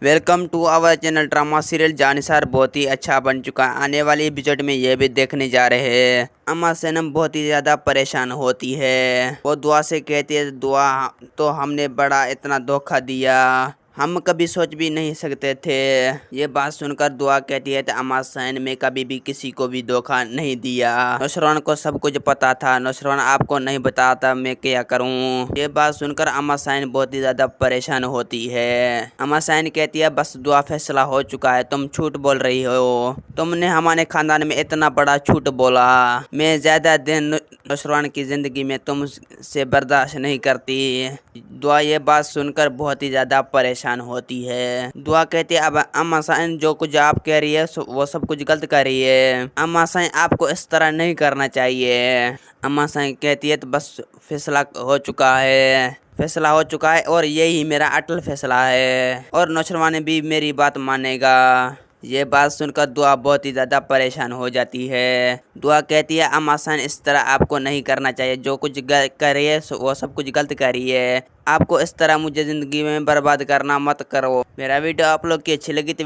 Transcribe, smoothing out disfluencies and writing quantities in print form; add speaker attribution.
Speaker 1: Welcome to our channel. Drama serial Jaanisar बहुत ही अच्छा बन चुका है। आने वाली एपिसोड में ये भी देखने जा रहे हैं। अम्मा सनम बहुत ही ज्यादा परेशान होती है। वो दुआ से कहती है, दुआ तो हमने बड़ा इतना धोखा दिया, हम कभी सोच भी नहीं सकते थे। ये बात सुनकर दुआ कहती है, अम्मा सैन में कभी भी किसी को भी धोखा नहीं दिया। नुसरत को सब कुछ पता था, नुसरत आपको नहीं बताता मैं क्या करूं। ये बात सुनकर अम्मा सैन बहुत ही ज्यादा परेशान होती है। अम्मा सैन कहती है, बस दुआ फैसला हो चुका है, तुम झूठ बोल रही हो। तुमने हमारे खानदान में इतना बड़ा झूठ बोला। मैं ज्यादा दिन नुसरत की जिंदगी में तुमसे बर्दाश्त नहीं करती। दुआ ये बात सुनकर बहुत ही ज्यादा परेशान होती है। दुआ कहती है, अब अम्मा सैन जो कुछ आप कह रही है वो सब कुछ गलत कर रही है। अम्मा सैन आपको इस तरह नहीं करना चाहिए। अम्मा सैन कहती है, तो बस फैसला हो चुका है और यही मेरा अटल फैसला है और नौशरवान भी मेरी बात मानेगा। ये बात सुनकर दुआ बहुत ही ज़्यादा परेशान हो जाती है। दुआ कहती है, अम्मा सैन इस तरह आपको नहीं करना चाहिए, जो कुछ कर रही है वो सब कुछ गलत कर रही है। आपको इस तरह मुझे ज़िंदगी में बर्बाद करना मत करो। मेरा वीडियो आप लोग की अच्छी लगी तो